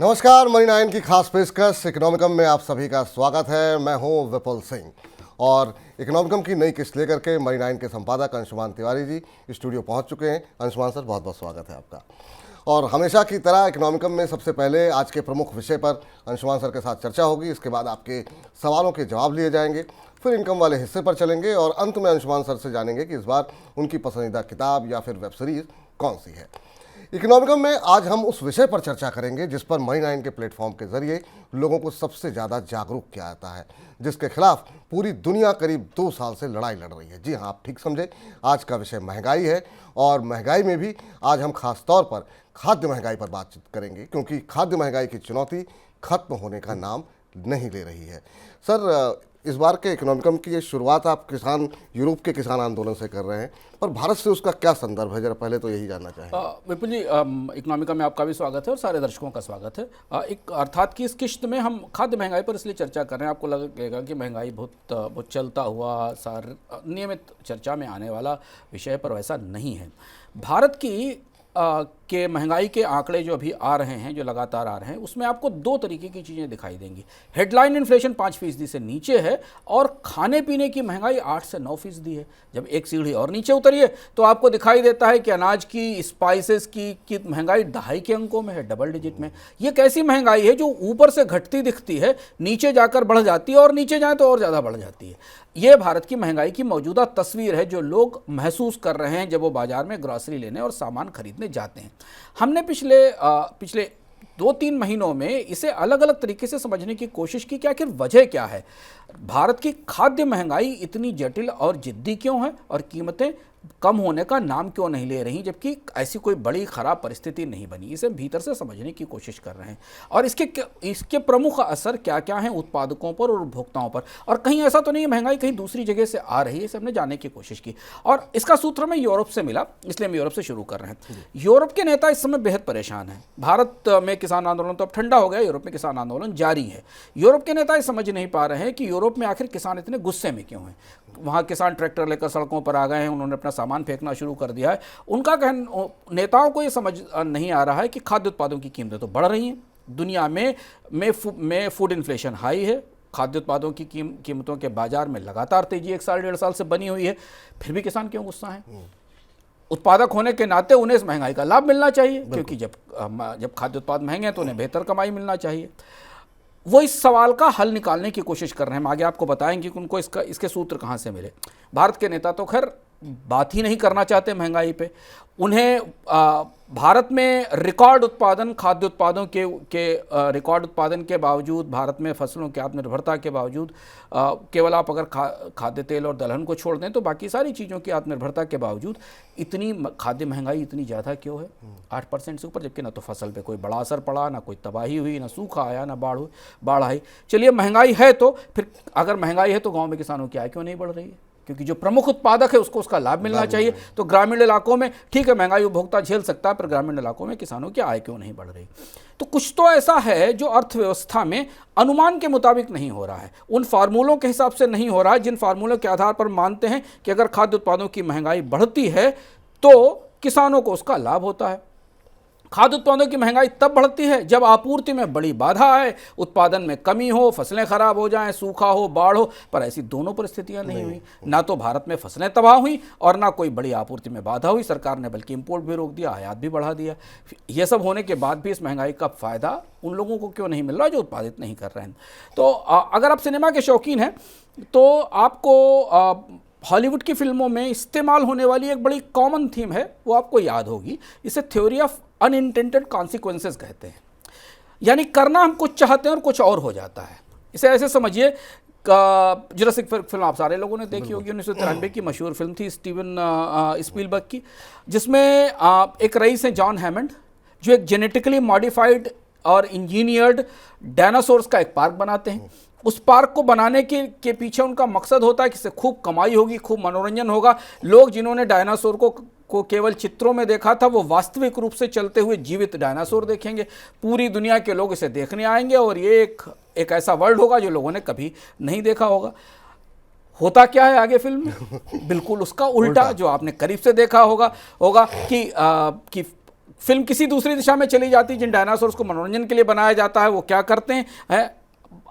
नमस्कार, मनी 9 की खास पेशकश इकोनॉमिकम में आप सभी का स्वागत है। मैं हूं विपुल सिंह और इकोनॉमिकम की नई किस्त लेकर के मनी 9 के संपादक अंशुमान तिवारी जी स्टूडियो पहुंच चुके हैं। अंशुमान सर, बहुत बहुत स्वागत है आपका। और हमेशा की तरह इकोनॉमिकम में सबसे पहले आज के प्रमुख विषय पर अंशुमान सर के साथ चर्चा होगी, इसके बाद आपके सवालों के जवाब लिए जाएंगे, फिर इनकम वाले हिस्से पर चलेंगे और अंत में अंशुमान सर से जानेंगे कि इस बार उनकी पसंदीदा किताब या फिर वेब सीरीज कौन सी है। इकोनॉमिकम में आज हम उस विषय पर चर्चा करेंगे जिस पर मनी 9 के प्लेटफॉर्म के जरिए लोगों को सबसे ज़्यादा जागरूक किया जाता है, जिसके खिलाफ पूरी दुनिया करीब 2 साल से लड़ाई लड़ रही है। जी हाँ, आप ठीक समझे, आज का विषय महंगाई है और महंगाई में भी आज हम खास तौर पर खाद्य महंगाई पर बातचीत करेंगे, क्योंकि खाद्य महंगाई की चुनौती खत्म होने का नाम नहीं ले रही है। सर, इस बार के इकोनॉमिकम की ये शुरुआत आप यूरोप के किसान आंदोलन से कर रहे हैं, पर भारत से उसका क्या संदर्भ है, जरा पहले तो यही जानना चाहेंगे। विपुल जी, इकोनॉमिकम में आपका भी स्वागत है और सारे दर्शकों का स्वागत है। एक अर्थात कि इस किश्त में हम खाद्य महंगाई पर इसलिए चर्चा कर रहे हैं, आपको लगेगा कि महंगाई बहुत चलता हुआ नियमित चर्चा में आने वाला विषय, पर वैसा नहीं है। भारत की के महंगाई के आंकड़े जो अभी आ रहे हैं, जो लगातार आ रहे हैं, उसमें आपको 2 तरीके की चीज़ें दिखाई देंगी। हेडलाइन इन्फ्लेशन 5% से नीचे है और खाने पीने की महंगाई 8 से 9% है। जब एक सीढ़ी और नीचे उतरिए तो आपको दिखाई देता है कि अनाज की, स्पाइसेस की महंगाई 2.5 के अंकों में है, डबल डिजिट में। ये कैसी महंगाई है जो ऊपर से घटती दिखती है, नीचे जाकर बढ़ जाती है और नीचे जाए तो और ज़्यादा बढ़ जाती है। ये भारत की महंगाई की मौजूदा तस्वीर है जो लोग महसूस कर रहे हैं जब वो बाजार में ग्रॉसरी लेने और सामान खरीदने जाते हैं। हमने पिछले 2-3 महीनों में इसे अलग अलग तरीके से समझने की कोशिश की कि आखिर वजह क्या है, भारत की खाद्य महंगाई इतनी जटिल और जिद्दी क्यों है और कीमतें कम होने का नाम क्यों नहीं ले रही, जबकि ऐसी कोई बड़ी खराब परिस्थिति नहीं बनी। इसे भीतर से समझने की कोशिश कर रहे हैं और इसके प्रमुख असर क्या क्या हैं उत्पादकों पर और उपभोक्ताओं पर, और कहीं ऐसा तो नहीं है महंगाई कहीं दूसरी जगह से आ रही है, इसे हमने जानने की कोशिश की। और इसका सूत्र हमें यूरोप से मिला, इसलिए हम यूरोप से शुरू कर रहे हैं। यूरोप के नेता इस समय बेहद परेशान हैं। भारत में किसान आंदोलन तो अब ठंडा हो गया, यूरोप में किसान आंदोलन जारी है। यूरोप के नेता समझ नहीं पा रहे हैं कि यूरोप में आखिर किसान इतने गुस्से में क्यों हैं। वहाँ किसान ट्रैक्टर लेकर सड़कों पर आ गए हैं, उन्होंने अपना सामान फेंकना शुरू कर दिया है। उनका नेताओं को ये समझ नहीं आ रहा है कि खाद्य उत्पादों की कीमतें तो बढ़ रही हैं, दुनिया में फूड इन्फ्लेशन हाई है, खाद्य उत्पादों की कीमतों के बाजार में लगातार तेजी 1 साल 1.5 साल से बनी हुई है, फिर भी किसान क्यों गुस्सा है। उत्पादक होने के नाते उन्हें इस महंगाई का लाभ मिलना चाहिए, क्योंकि जब खाद्य उत्पाद महंगे हैं तो उन्हें बेहतर कमाई मिलना चाहिए। वो इस सवाल का हल निकालने की कोशिश कर रहे हैं। हम आगे आपको बताएंगे कि उनको इसके सूत्र कहाँ से मिले। भारत के नेता तो खैर बात ही नहीं करना चाहते महंगाई पे। उन्हें भारत में रिकॉर्ड उत्पादन, खाद्य उत्पादों के रिकॉर्ड उत्पादन के बावजूद, भारत में फसलों की आत्मनिर्भरता के बावजूद, केवल आप अगर खाद्य तेल और दलहन को छोड़ दें तो बाकी सारी चीज़ों की आत्मनिर्भरता के बावजूद इतनी खाद्य महंगाई इतनी ज़्यादा क्यों है, 8% से ऊपर, जबकि ना तो फसल पे कोई बड़ा असर पड़ा, ना कोई तबाही हुई, ना सूखा आया, ना बाढ़ आई। चलिए महंगाई है तो फिर अगर महंगाई है तो गाँव में किसानों की आय क्यों नहीं बढ़ रही है, क्योंकि जो प्रमुख उत्पादक है उसको उसका लाभ मिलना चाहिए। तो ग्रामीण इलाकों में ठीक है महंगाई उपभोक्ता झेल सकता है, पर ग्रामीण इलाकों में किसानों की आय क्यों नहीं बढ़ रही। तो कुछ तो ऐसा है जो अर्थव्यवस्था में अनुमान के मुताबिक नहीं हो रहा है, उन फार्मूलों के हिसाब से नहीं हो रहा है जिन फार्मूलों के आधार पर मानते हैं कि अगर खाद्य उत्पादों की महंगाई बढ़ती है तो किसानों को उसका लाभ होता है। खाद्य उत्पादों की महंगाई तब बढ़ती है जब आपूर्ति में बड़ी बाधा आए, उत्पादन में कमी हो, फसलें खराब हो जाएं, सूखा हो, बाढ़ हो, पर ऐसी दोनों परिस्थितियां नहीं हुई। ना तो भारत में फसलें तबाह हुई और ना कोई बड़ी आपूर्ति में बाधा हुई। सरकार ने बल्कि इंपोर्ट भी रोक दिया, आयात भी बढ़ा दिया। ये सब होने के बाद भी इस महंगाई का फायदा उन लोगों को क्यों नहीं मिल रहा जो उत्पादित नहीं कर रहे हैं। तो अगर आप सिनेमा के शौकीन हैं तो आपको हॉलीवुड की फिल्मों में इस्तेमाल होने वाली एक बड़ी कॉमन थीम है, वो आपको याद होगी। इसे थ्योरी ऑफ अनइंटेंडेड कॉन्सिक्वेंसेस कहते हैं, यानी करना हम कुछ चाहते हैं और कुछ और हो जाता है। इसे ऐसे समझिए, जुरासिक फिल्म आप सारे लोगों ने देखी होगी, 1993 की मशहूर फिल्म थी स्टीवन स्पीलबर्ग की, जिसमें एक रईस हैं जॉन हैमंड, जो एक जेनेटिकली मॉडिफाइड और इंजीनियर्ड डायनासोर्स का एक पार्क बनाते हैं। उस पार्क को बनाने के पीछे उनका मकसद होता है कि इससे खूब कमाई होगी, खूब मनोरंजन होगा। लोग जिन्होंने डायनासोर को केवल चित्रों में देखा था, वो वास्तविक रूप से चलते हुए जीवित डायनासोर देखेंगे। पूरी दुनिया के लोग इसे देखने आएंगे और ये एक ऐसा वर्ल्ड होगा जो लोगों ने कभी नहीं देखा होगा। होता क्या है आगे फिल्म में? बिल्कुल उसका उल्टा, जो आपने करीब से देखा होगा कि फिल्म किसी दूसरी दिशा में चली जाती है, जिन डायनासोर्स को मनोरंजन के लिए बनाया जाता है वो क्या करते हैं।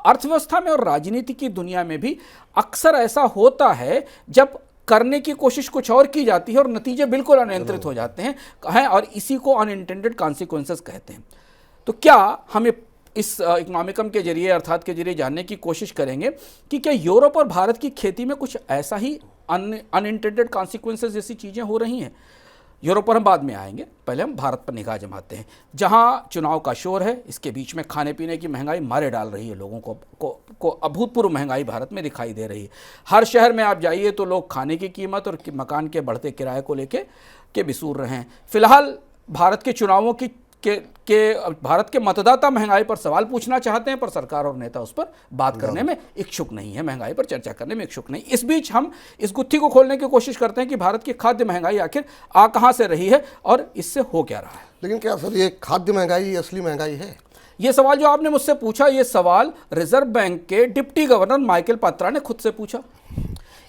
अर्थव्यवस्था में और राजनीति की दुनिया में भी अक्सर ऐसा होता है, जब करने की कोशिश कुछ और की जाती है और नतीजे बिल्कुल अनियंत्रित हो जाते हैं, और इसी को अनइंटेंडेड कॉन्सिक्वेंसेस कहते हैं। तो क्या हमें इस इकोनॉमिकम के जरिए, अर्थात के जरिए, जानने की कोशिश करेंगे कि क्या यूरोप और भारत की खेती में कुछ ऐसा ही अनइंटेंडेड कॉन्सिक्वेंसेस जैसी चीज़ें हो रही हैं। यूरोप पर हम बाद में आएंगे, पहले हम भारत पर निगाह जमाते हैं, जहां चुनाव का शोर है। इसके बीच में खाने पीने की महंगाई मारे डाल रही है लोगों को अभूतपूर्व महंगाई भारत में दिखाई दे रही है। हर शहर में आप जाइए तो लोग खाने की कीमत और मकान के बढ़ते किराए को लेके बिसूर रहे हैं। फिलहाल भारत के चुनावों भारत के मतदाता महंगाई पर सवाल पूछना चाहते हैं, पर सरकार और नेता उस पर बात करने में इच्छुक नहीं है, महंगाई पर चर्चा करने में इच्छुक नहीं। इस बीच हम इस गुत्थी को खोलने की कोशिश करते हैं कि भारत की खाद्य महंगाई आखिर आ कहां से रही है और इससे हो क्या रहा है। लेकिन क्या सर ये खाद्य महंगाई असली महंगाई है? ये सवाल जो आपने मुझसे पूछा, ये सवाल रिजर्व बैंक के डिप्टी गवर्नर माइकल पात्रा ने खुद से पूछा।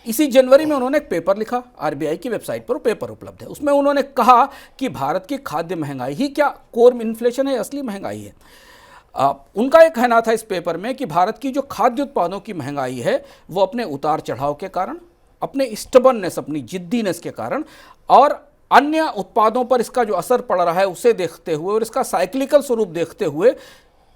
इसी जनवरी में उन्होंने एक पेपर लिखा, आरबीआई की वेबसाइट पर वो पेपर उपलब्ध है। उसमें उन्होंने कहा कि भारत की खाद्य महंगाई ही क्या कोर इन्फ्लेशन है, असली महंगाई है। उनका एक कहना था इस पेपर में कि भारत की जो खाद्य उत्पादों की महंगाई है वो अपने उतार चढ़ाव के कारण, अपने स्टबर्ननेस, अपनी जिद्दीनेस के कारण और अन्य उत्पादों पर इसका जो असर पड़ रहा है उसे देखते हुए और इसका साइक्लिकल स्वरूप देखते हुए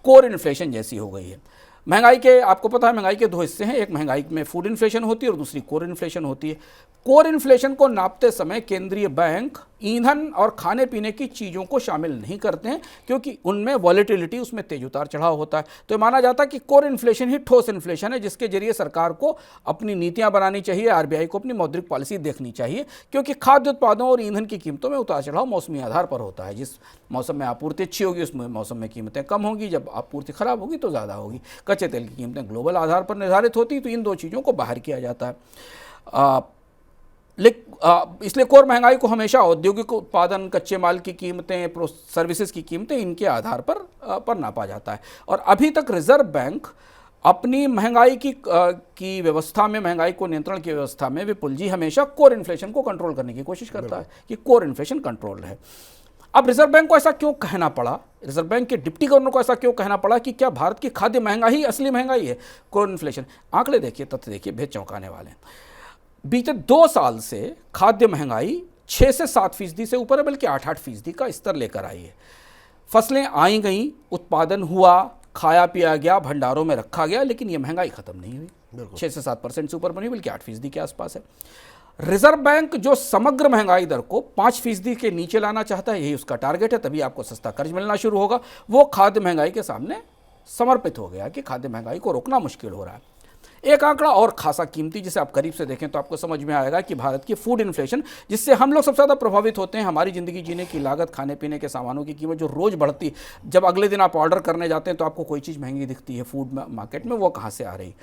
कोर इन्फ्लेशन जैसी हो गई है। महंगाई के, आपको पता है, महंगाई के दो हिस्से हैं। एक महंगाई में फूड इन्फ्लेशन होती है और दूसरी कोर इन्फ्लेशन होती है। कोर इन्फ्लेशन को नापते समय केंद्रीय बैंक ईंधन और खाने पीने की चीज़ों को शामिल नहीं करते हैं, क्योंकि उनमें वॉलेटिलिटी, उसमें तेज उतार चढ़ाव होता है। तो माना जाता है कि कोर इन्फ्लेशन ही ठोस इन्फ्लेशन है, जिसके जरिए सरकार को अपनी नीतियां बनानी चाहिए, आरबीआई को अपनी मौद्रिक पॉलिसी देखनी चाहिए, क्योंकि खाद्य उत्पादों और ईंधन की कीमतों में उतार चढ़ाव मौसमी आधार पर होता है। जिस मौसम में आपूर्ति अच्छी होगी उस मौसम में कीमतें कम होंगी, जब आपूर्ति खराब होगी तो ज़्यादा होगी। कच्चे तेल की कीमतें ग्लोबल आधार पर निर्धारित होती, तो इन दो चीज़ों को बाहर किया जाता है। इसलिए कोर महंगाई को हमेशा औद्योगिक उत्पादन, कच्चे माल की कीमतें, सर्विसेज की कीमतें, इनके आधार पर नापा जाता है। और अभी तक रिजर्व बैंक अपनी महंगाई की व्यवस्था में, महंगाई को नियंत्रण की व्यवस्था में, विपुल जी, हमेशा कोर इन्फ्लेशन को कंट्रोल करने की कोशिश करता है कि कोर इन्फ्लेशन कंट्रोल रहे। अब रिजर्व बैंक को ऐसा क्यों कहना पड़ा, रिजर्व बैंक के डिप्टी गवर्नर को ऐसा क्यों कहना पड़ा कि क्या भारत की खाद्य महंगाई ही असली महंगाई है, कोर इन्फ्लेशन? आंकड़े देखिए, तथ्य देखिए, बेहद चौंकाने वाले हैं। बीते 2 साल से खाद्य महंगाई 6 से 7% से ऊपर है, बल्कि 8-8% का स्तर लेकर आई है। फसलें आई गई, उत्पादन हुआ, खाया पिया गया, भंडारों में रखा गया, लेकिन ये महंगाई खत्म नहीं हुई। 6 से 7% से ऊपर बनी, बल्कि 8% के आसपास है। रिजर्व बैंक जो समग्र महंगाई दर को 5% के नीचे लाना चाहता है, यही उसका टारगेट है, तभी आपको सस्ता कर्ज मिलना शुरू होगा। वो खाद्य महंगाई के सामने समर्पित हो गया कि खाद्य महंगाई को रोकना मुश्किल हो रहा है। एक आंकड़ा और खासा कीमती, जिसे आप करीब से देखें तो आपको समझ में आएगा कि भारत की फूड इन्फ्लेशन, जिससे हम लोग सबसे ज़्यादा प्रभावित होते हैं, हमारी ज़िंदगी जीने की लागत, खाने पीने के सामानों की कीमत जो रोज़ बढ़ती, जब अगले दिन आप ऑर्डर करने जाते हैं तो आपको कोई चीज़ महंगी दिखती है फूड मार्केट में, वो कहाँ से आ रही?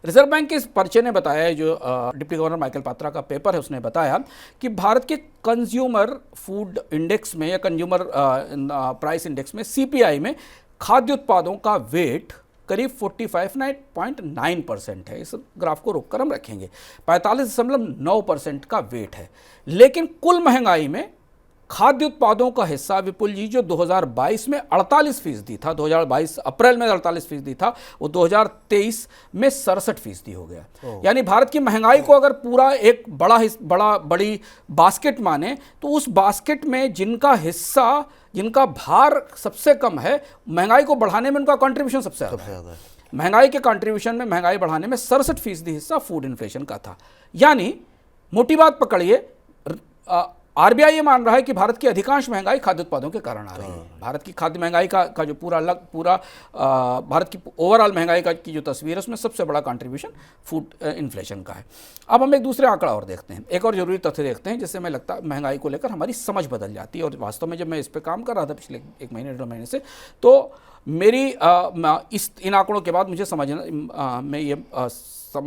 रिजर्व बैंक के इस पर्चे ने बताया है, जो डिप्टी गवर्नर माइकल पात्रा का पेपर है, उसने बताया कि भारत के कंज्यूमर फूड इंडेक्स में या कंज्यूमर प्राइस इंडेक्स में, सीपीआई में, खाद्य उत्पादों का वेट करीब 45.9% है। इस ग्राफ को रोककर हम रखेंगे, 45.9% का वेट है। लेकिन कुल महंगाई में खाद्य उत्पादों का हिस्सा, विपुल जी, जो 2022 में 48% था, 2022 अप्रैल में 48% था, वो 2023 में 67% हो गया। यानी भारत की महंगाई को अगर पूरा एक बड़ी बास्केट माने, तो उस बास्केट में जिनका हिस्सा, जिनका भार सबसे कम है, महंगाई को बढ़ाने में उनका कंट्रीब्यूशन सबसे ज़्यादा है। महंगाई के कंट्रीब्यूशन में, महंगाई बढ़ाने में 67% हिस्सा फूड इन्फ्लेशन का था। यानी मोटी बात पकड़िए, आरबीआई ये मान रहा है कि भारत की अधिकांश महंगाई खाद्य उत्पादों के कारण आ रही है। भारत की खाद्य महंगाई का जो पूरा भारत की ओवरऑल महंगाई की जो तस्वीर है, उसमें सबसे बड़ा कंट्रीब्यूशन फूड इन्फ्लेशन का है। अब हम एक दूसरे आंकड़ा और देखते हैं, एक और जरूरी तथ्य देखते हैं, जिससे हमें लगता है महंगाई को लेकर हमारी समझ बदल जाती है। और वास्तव में जब मैं इस पर काम कर रहा था पिछले 1 महीने 1.5 महीने से, तो मेरी इन आंकड़ों के बाद मुझे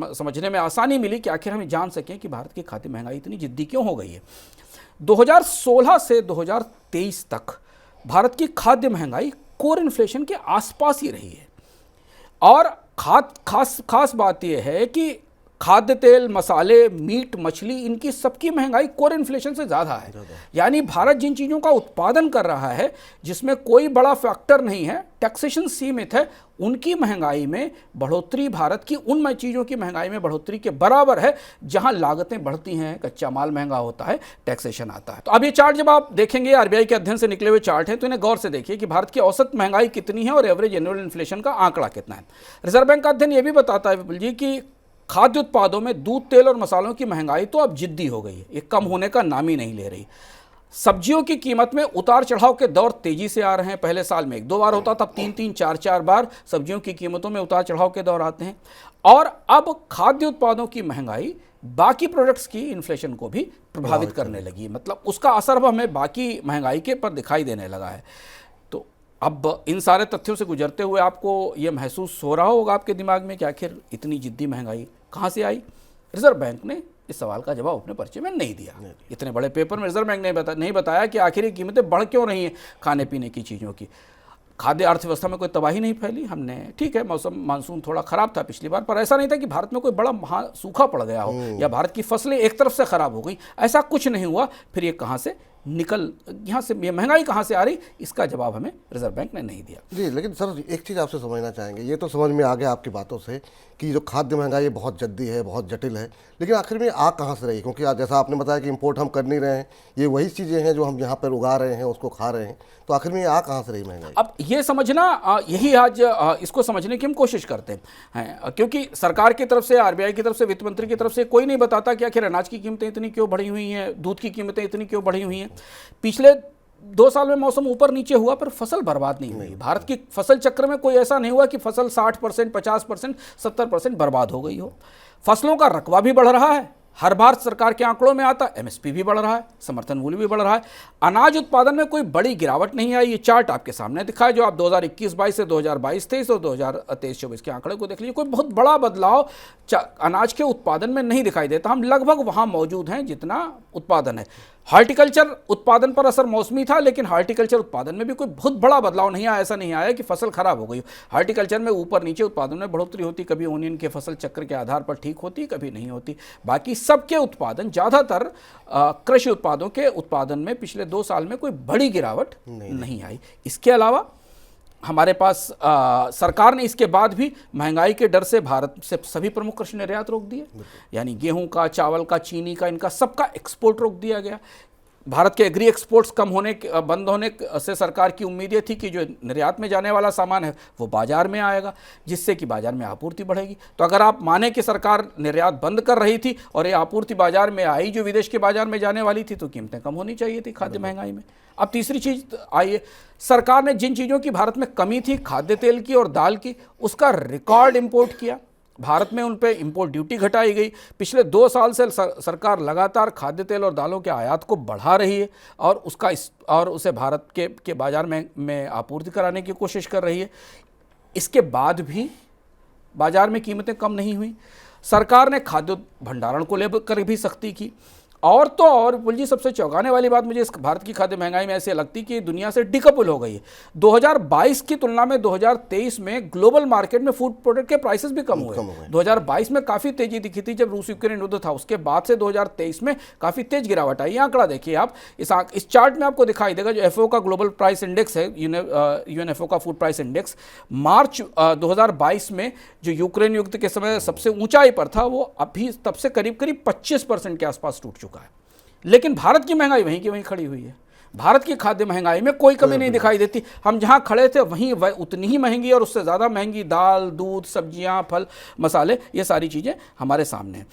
समझने में आसानी मिली कि आखिर हम जान सकें कि भारत की खाद्य महंगाई इतनी जिद्दी क्यों हो गई है। 2016 से 2023 तक भारत की महंगाई कोर इन्फ्लेशन के आसपास ही रही है। और खास बात यह है कि खाद्य तेल, मसाले, मीट, मछली, इनकी सबकी महंगाई कोर इन्फ्लेशन से ज़्यादा है। यानी भारत जिन चीज़ों का उत्पादन कर रहा है, जिसमें कोई बड़ा फैक्टर नहीं है, टैक्सेशन सीमित है, उनकी महंगाई में बढ़ोतरी भारत की उन चीज़ों की महंगाई में बढ़ोतरी के बराबर है जहां लागतें बढ़ती हैं, कच्चा माल महंगा होता है, टैक्सेशन आता है। तो अब ये चार्ट जब आप देखेंगे, आरबीआई के अध्ययन से निकले हुए चार्ट हैं, तो इन्हें गौर से देखिए कि भारत की औसत महंगाई कितनी है और एवरेज एनुअल इन्फ्लेशन का आंकड़ा कितना है। रिजर्व बैंक का अध्ययन ये भी बताता है विपुल जी कि खाद्य उत्पादों में दूध, तेल और मसालों की महंगाई तो अब जिद्दी हो गई है, ये कम होने का नाम ही नहीं ले रही। सब्जियों की कीमत में उतार चढ़ाव के दौर तेजी से आ रहे हैं। पहले साल में 1-2 बार होता था, 3-3, 4-4 बार सब्जियों की कीमतों में उतार चढ़ाव के दौर आते हैं। और अब खाद्य उत्पादों की महंगाई बाकी प्रोडक्ट्स की इन्फ्लेशन को भी प्रभावित करने लगी, मतलब उसका असर अब हमें बाकी महंगाई के पर दिखाई देने लगा है। तो अब इन सारे तथ्यों से गुजरते हुए आपको ये महसूस हो रहा होगा आपके दिमाग में कि आखिर इतनी जिद्दी महंगाई कहाँ से आई। रिजर्व बैंक ने इस सवाल का जवाब अपने पर्चे में नहीं दिया। इतने बड़े पेपर में रिजर्व बैंक ने नहीं बताया कि आखिर ये कीमतें बढ़ क्यों रही हैं खाने पीने की चीज़ों की। खाद्य अर्थव्यवस्था में कोई तबाही नहीं फैली। हमने, ठीक है, मौसम मानसून थोड़ा ख़राब था पिछली बार, पर ऐसा नहीं था कि भारत में कोई बड़ा महा सूखा पड़ गया हो या भारत की फसलें एक तरफ से ख़राब हो गई, ऐसा कुछ नहीं हुआ। फिर ये कहाँ से निकल, यहाँ से ये महंगाई कहाँ से आ रही, इसका जवाब हमें रिजर्व बैंक ने नहीं दिया। जी, लेकिन सर एक चीज़ आपसे समझना चाहेंगे, ये तो समझ में आ गया आपकी बातों से कि जो खाद्य महंगाई है बहुत जद्दी है, बहुत जटिल है, लेकिन आखिर में आ कहाँ से रही? क्योंकि आज जैसा आपने बताया कि इंपोर्ट हम कर नहीं रहे हैं, ये वही चीज़ें हैं जो हम यहाँ पर उगा रहे हैं, उसको खा रहे हैं, तो आखिर में आ कहाँ से रही महंगाई? अब ये समझना, यही आज इसको समझने की हम कोशिश करते हैं, क्योंकि सरकार की तरफ से, आरबीआई की तरफ से, वित्त मंत्री की तरफ से कोई नहीं बताता कि आखिर अनाज की कीमतें इतनी क्यों बढ़ी हुई हैं, दूध की कीमतें इतनी क्यों बढ़ी हुई हैं। पिछले 2 साल में मौसम ऊपर नीचे हुआ पर फसल बर्बाद नहीं हुई। भारत की फसल चक्र में कोई ऐसा नहीं हुआ कि फसल 60%, 50%, 70% बर्बाद हो गई हो। फसलों का रकबा भी बढ़ रहा है, हर बार सरकार के आंकड़ों में आता, एमएसपी भी बढ़ रहा है, समर्थन मूल्य भी बढ़ रहा है। अनाज उत्पादन में कोई बड़ी गिरावट नहीं आई। ये चार्ट आपके सामने दिखा है, जो आप 2021-22 से 2022-23 और 2023-24 के आंकड़े को देख लीजिए। कोई बहुत बड़ा बदलाव अनाज के उत्पादन में नहीं दिखाई देता। हम लगभग वहाँ मौजूद हैं जितना उत्पादन है। हार्टिकल्चर उत्पादन पर असर मौसमी था, लेकिन हार्टिकल्चर उत्पादन में भी कोई बहुत बड़ा बदलाव नहीं आया। ऐसा नहीं आया कि फसल खराब हो गई। हार्टिकल्चर में ऊपर नीचे उत्पादन में बढ़ोतरी होती, कभी ओनियन के फसल चक्र के आधार पर ठीक होती, कभी नहीं होती। बाकी सबके उत्पादन, ज़्यादातर कृषि उत्पादों के उत्पादन में पिछले 2 साल में कोई बड़ी गिरावट नहीं आई। इसके अलावा हमारे पास सरकार ने इसके बाद भी महंगाई के डर से भारत से सभी प्रमुख कृषि निर्यात रोक दिए, यानी गेहूं का, चावल का, चीनी का, इनका सबका एक्सपोर्ट रोक दिया गया। भारत के एग्री एक्सपोर्ट्स बंद होने से सरकार की उम्मीद ये थी कि जो निर्यात में जाने वाला सामान है वो बाजार में आएगा, जिससे कि बाजार में आपूर्ति बढ़ेगी। तो अगर आप माने कि सरकार निर्यात बंद कर रही थी और ये आपूर्ति बाजार में आई जो विदेश के बाजार में जाने वाली थी, तो कीमतें कम होनी चाहिए थी खाद्य महंगाई में। अब तीसरी चीज़ आई, सरकार ने जिन चीज़ों की भारत में कमी थी, खाद्य तेल की और दाल की, उसका रिकॉर्ड इंपोर्ट किया। भारत में उन पे इंपोर्ट ड्यूटी घटाई गई। पिछले 2 साल से सरकार लगातार खाद्य तेल और दालों के आयात को बढ़ा रही है और उसे भारत के बाजार में आपूर्ति कराने की कोशिश कर रही है। इसके बाद भी बाजार में कीमतें कम नहीं हुई। सरकार ने खाद्य भंडारण को लेकर भी सख्ती की। और तो और विपुल जी, सबसे चौंकाने वाली बात मुझे इस भारत की खाद्य महंगाई में ऐसे लगती कि दुनिया से डिकपल हो गई है। 2022 की तुलना में 2023 में ग्लोबल मार्केट में फूड प्रोडक्ट के प्राइसेस भी कम हुए। 2022 में काफ़ी तेजी दिखी थी जब रूस यूक्रेन युद्ध था, उसके बाद से 2023 में काफ़ी तेज गिरावट आई। आंकड़ा देखिए आप, इस चार्ट में आपको दिखाई देगा, जो एफओ का ग्लोबल प्राइस इंडेक्स है, यूएनएफओ का फूड प्राइस इंडेक्स, मार्च 2022 में जो यूक्रेन युद्ध के समय सबसे ऊंचाई पर था, वो अभी तब से करीब 25% के आसपास टूट चुका है। लेकिन भारत की महंगाई वहीं की वहीं खड़ी हुई है। भारत की खाद्य महंगाई में कोई कमी नहीं दिखाई देती। हम जहां खड़े थे वहीं उतनी ही महंगी और उससे ज़्यादा महंगी दाल, दूध, सब्जियां, फल, मसाले, ये सारी चीज़ें हमारे सामने हैं।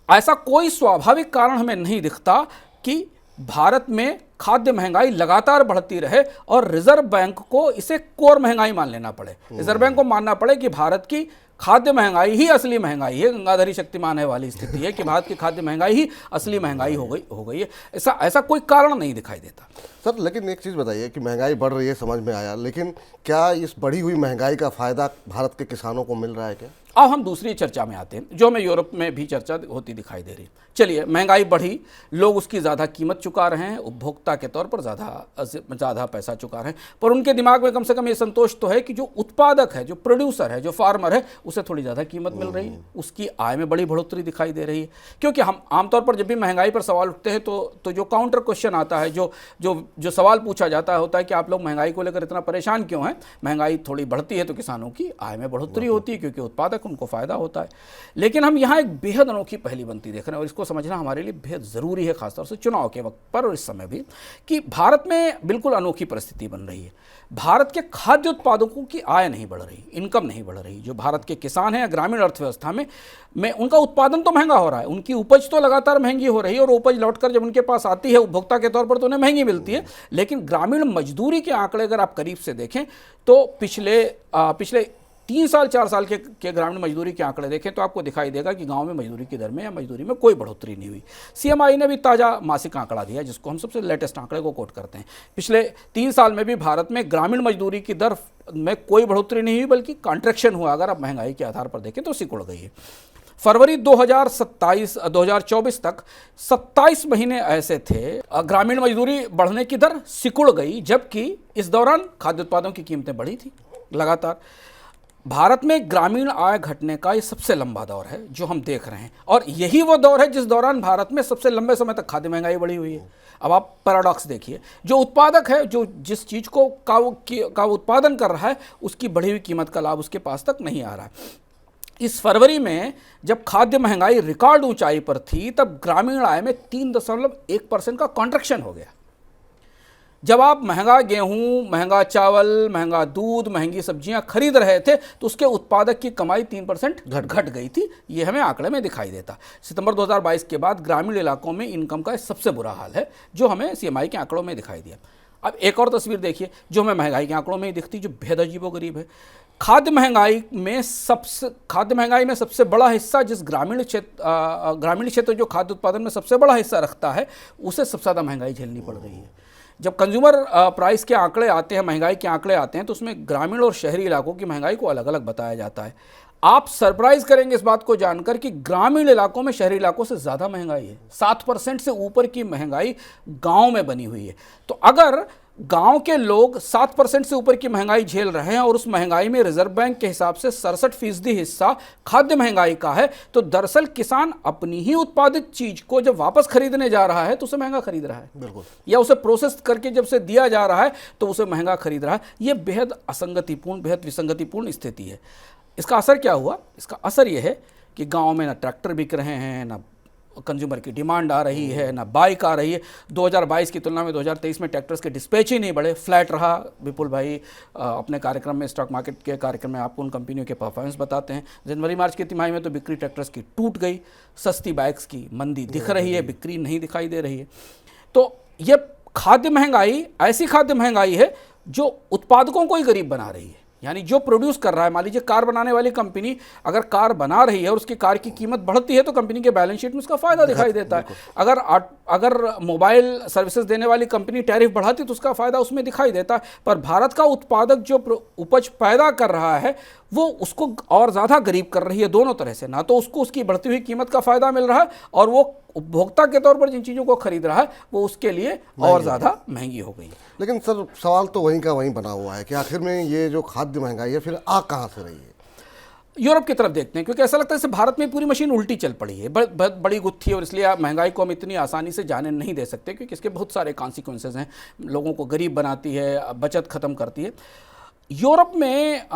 ऐसा कोई स्वाभाविक कारण हमें नहीं दिखता कि भारत में खाद्य महंगाई लगातार बढ़ती रहे और रिजर्व बैंक को इसे कोर महंगाई मान लेना पड़े। रिजर्व बैंक को मानना पड़े कि भारत की खाद्य महंगाई ही असली महंगाई है। गंगाधरी शक्तिमान है वाली स्थिति है कि भारत की खाद्य महंगाई ही असली महंगाई हो गई है। ऐसा कोई कारण नहीं दिखाई देता। सर, लेकिन एक चीज़ बताइए कि महंगाई बढ़ रही है, समझ में आया, लेकिन क्या इस बढ़ी हुई महंगाई का फ़ायदा भारत के किसानों को मिल रहा है क्या? अब हम दूसरी चर्चा में आते हैं, जो हमें यूरोप में भी चर्चा होती दिखाई दे रही है। चलिए, महंगाई बढ़ी, लोग उसकी ज़्यादा कीमत चुका रहे हैं, उपभोक्ता के तौर पर ज़्यादा पैसा चुका रहे हैं, पर उनके दिमाग में कम से कम ये संतोष तो है कि जो उत्पादक है, जो प्रोड्यूसर है, जो फार्मर है, उसे थोड़ी ज़्यादा कीमत मिल रही है, उसकी आय में बड़ी बढ़ोतरी दिखाई दे रही है। क्योंकि हम आमतौर पर जब भी महंगाई पर सवाल उठते हैं तो जो काउंटर क्वेश्चन आता है, जो सवाल पूछा जाता है होता है कि आप लोग महंगाई को लेकर इतना परेशान क्यों हैं? महंगाई थोड़ी बढ़ती है तो किसानों की आय में बढ़ोतरी होती है, क्योंकि उत्पादक उनको फायदा होता है। लेकिन हम यहाँ एक बेहद अनोखी पहली बनती देख रहे हैं, और इसको समझना हमारे लिए बेहद ज़रूरी है, खासतौर से चुनाव के वक्त पर और इस समय भी, कि भारत में बिल्कुल अनोखी परिस्थिति बन रही है। भारत के खाद्य उत्पादकों की आय नहीं बढ़ रही, इनकम नहीं बढ़ रही। जो भारत के किसान हैं, ग्रामीण अर्थव्यवस्था में उनका उत्पादन तो महंगा हो रहा है, उनकी उपज तो लगातार महंगी हो रही है, और उपज लौटकर जब उनके पास आती है उपभोक्ता के तौर पर तो उन्हें महंगी मिलती है। लेकिन ग्रामीण मजदूरी के आंकड़े अगर आप करीब से देखें तो पिछले 3 साल 4 साल के ग्रामीण मजदूरी के आंकड़े देखें तो आपको दिखाई देगा कि गांव में मजदूरी की दर में या मजदूरी में कोई बढ़ोतरी नहीं हुई। सीएमआई ने भी ताज़ा मासिक आंकड़ा दिया, जिसको हम सबसे लेटेस्ट आंकड़े को कोट करते हैं। पिछले 3 साल में भी भारत में ग्रामीण मजदूरी की दर में कोई बढ़ोतरी नहीं हुई, बल्कि कॉन्ट्रैक्शन हुआ। अगर आप महंगाई के आधार पर देखें तो सिकुड़ गई है। फरवरी 2024 तक 27 महीने ऐसे थे ग्रामीण मजदूरी बढ़ने की दर सिकुड़ गई, जबकि इस दौरान खाद्य उत्पादों की कीमतें बढ़ी थी लगातार। भारत में ग्रामीण आय घटने का ये सबसे लंबा दौर है जो हम देख रहे हैं, और यही वो दौर है जिस दौरान भारत में सबसे लंबे समय तक खाद्य महंगाई बढ़ी हुई है। अब आप पैराडॉक्स देखिए, जो उत्पादक है, जो जिस चीज़ का उत्पादन कर रहा है, उसकी बढ़ी हुई कीमत का लाभ उसके पास तक नहीं आ रहा है। इस फरवरी में जब खाद्य महंगाई रिकॉर्ड ऊंचाई पर थी, तब ग्रामीण आय में 3.1% का कॉन्ट्रैक्शन हो गया। जब आप महंगा गेहूं, महंगा चावल, महंगा दूध, महंगी सब्जियां खरीद रहे थे, तो उसके उत्पादक की कमाई 3% घट गई थी। ये हमें आंकड़े में दिखाई देता। सितंबर 2022 के बाद ग्रामीण इलाकों में इनकम का सबसे बुरा हाल है, जो हमें सीएमआई के आंकड़ों में दिखाई दिया। अब एक और तस्वीर देखिए, जो हमें महंगाई के आंकड़ों में ही दिखती, जो बेहद अजीबोगरीब है। खाद्य महंगाई में सबसे बड़ा हिस्सा जिस ग्रामीण क्षेत्र जो खाद्य उत्पादन में सबसे बड़ा हिस्सा रखता है, उसे सबसे ज़्यादा महंगाई झेलनी पड़ रही है। जब कंज्यूमर प्राइस के आंकड़े आते हैं, महंगाई के आंकड़े आते हैं, तो उसमें ग्रामीण और शहरी इलाकों की महंगाई को अलग अलग बताया जाता है। आप सरप्राइज करेंगे इस बात को जानकर कि ग्रामीण इलाकों में शहरी इलाकों से ज़्यादा महंगाई है। 7% से ऊपर की महंगाई गांव में बनी हुई है। तो अगर गांव के लोग 7% से ऊपर की महंगाई झेल रहे हैं, और उस महंगाई में रिजर्व बैंक के हिसाब से 67% हिस्सा खाद्य महंगाई का है, तो दरअसल किसान अपनी ही उत्पादित चीज को जब वापस खरीदने जा रहा है तो उसे महंगा खरीद रहा है, बिल्कुल, या उसे प्रोसेस करके जब से दिया जा रहा है तो उसे महंगा खरीद रहा है। यह बेहद असंगतिपूर्ण, बेहद विसंगतिपूर्ण स्थिति है। इसका असर क्या हुआ? इसका असर यह है कि गाँव में ना ट्रैक्टर बिक रहे हैं, ना कंज्यूमर की डिमांड आ रही है, ना बाइक आ रही है। 2022 की तुलना में 2023 में ट्रैक्टर्स के डिस्पैच ही नहीं बढ़े, फ्लैट रहा। विपुल भाई अपने कार्यक्रम में, स्टॉक मार्केट के कार्यक्रम में आपको उन कंपनियों के परफॉर्मेंस बताते हैं। जनवरी मार्च की तिमाही में तो बिक्री ट्रैक्टर्स की टूट गई। सस्ती बाइक्स की मंदी दिख रही है, बिक्री नहीं दिखाई दे रही है। तो ये खाद्य महंगाई ऐसी खाद्य महंगाई है जो उत्पादकों को ही गरीब बना रही है। यानी जो प्रोड्यूस कर रहा है, मान लीजिए कार बनाने वाली कंपनी अगर कार बना रही है और उसकी कार की कीमत बढ़ती है तो कंपनी के बैलेंस शीट में उसका फायदा दिखाई देता है। अगर मोबाइल सर्विसेज देने वाली कंपनी टैरिफ बढ़ाती तो उसका फायदा उसमें दिखाई देता है। पर भारत का उत्पादक जो उपज पैदा कर रहा है वो उसको और ज़्यादा गरीब कर रही है, दोनों तरह से। ना तो उसको उसकी बढ़ती हुई कीमत का फायदा मिल रहा है, और वो उपभोक्ता के तौर पर जिन चीज़ों को खरीद रहा है वो उसके लिए और ज़्यादा महंगी हो गई। लेकिन सर, सवाल तो वहीं का वहीं बना हुआ है कि आखिर में ये जो खाद्य महंगाई है फिर आ कहाँ से रही है? यूरोप की तरफ देखते हैं, क्योंकि ऐसा लगता है जैसे भारत में पूरी मशीन उल्टी चल पड़ी है, बड़ी गुत्थी है, और इसलिए महंगाई को हम इतनी आसानी से जाने नहीं दे सकते, क्योंकि इसके बहुत सारे कॉन्सिक्वेंसेस हैं। लोगों को गरीब बनाती है, बचत खत्म करती है। यूरोप में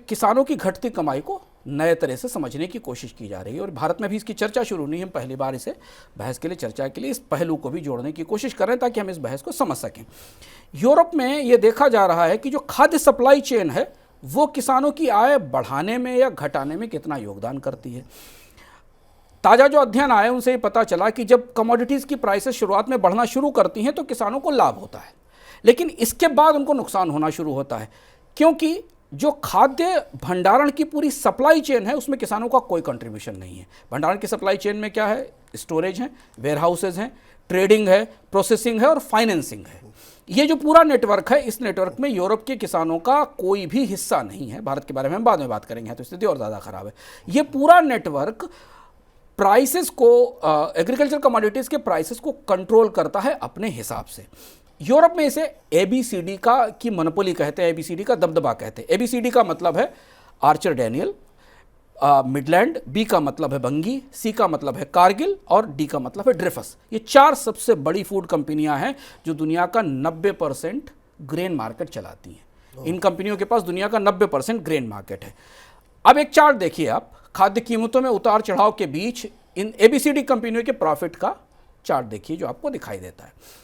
किसानों की घटती कमाई को नए तरह से समझने की कोशिश की जा रही है, और भारत में भी इसकी चर्चा शुरू नहीं है। हम पहली बार इसे बहस के लिए, चर्चा के लिए इस पहलू को भी जोड़ने की कोशिश कर रहे हैं ताकि हम इस बहस को समझ सकें। यूरोप में ये देखा जा रहा है कि जो खाद्य सप्लाई चेन है वो किसानों की आय बढ़ाने में या घटाने में कितना योगदान करती है। ताज़ा जो अध्ययन आए उनसे ये पता चला कि जब कमोडिटीज़ की प्राइसेस शुरुआत में बढ़ना शुरू करती हैं तो किसानों को लाभ होता है, लेकिन इसके बाद उनको नुकसान होना शुरू होता है, क्योंकि जो खाद्य भंडारण की पूरी सप्लाई चेन है उसमें किसानों का कोई कंट्रीब्यूशन नहीं है। भंडारण की सप्लाई चेन में क्या है? स्टोरेज है, वेयर हाउसेज हैं, ट्रेडिंग है, प्रोसेसिंग है और फाइनेंसिंग है। ये जो पूरा नेटवर्क है, इस नेटवर्क में यूरोप के किसानों का कोई भी हिस्सा नहीं है। भारत के बारे में हम बाद में बात करेंगे, तो स्थिति और ज़्यादा खराब है। ये पूरा नेटवर्क प्राइसेस को, एग्रीकल्चर कमोडिटीज़ के प्राइसेस को कंट्रोल करता है अपने हिसाब से। यूरोप में इसे ABCD की मोनोपोली कहते हैं, ABCD का दबदबा कहते हैं। ABCD का मतलब है आर्चर डैनियल, मिडलैंड, B का मतलब है बंगी, C का मतलब है कारगिल और D का मतलब है ड्रिफस। ये 4 सबसे बड़ी फूड कंपनियां हैं जो दुनिया का 90% ग्रेन मार्केट चलाती हैं। इन कंपनियों के पास दुनिया का 90% ग्रेन मार्केट है। अब एक चार्ट देखिए आप, खाद्य कीमतों में उतार चढ़ाव के बीच इन ABCD कंपनियों के प्रॉफिट का चार्ट देखिए जो आपको दिखाई देता है।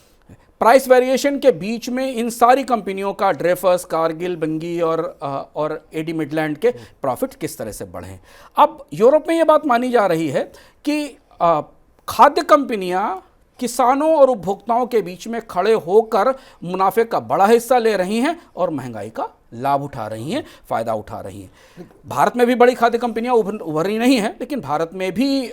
प्राइस वेरिएशन के बीच में इन सारी कंपनियों का, ड्रेफस, कारगिल, बंगी और AD मिडलैंड के प्रॉफिट किस तरह से बढ़े। अब यूरोप में ये बात मानी जा रही है कि खाद्य कंपनियां किसानों और उपभोक्ताओं के बीच में खड़े होकर मुनाफे का बड़ा हिस्सा ले रही हैं और महंगाई का लाभ उठा रही हैं, फायदा उठा रही हैं। भारत में भी बड़ी खाद्य कंपनियां उभर रही नहीं हैं, लेकिन भारत में भी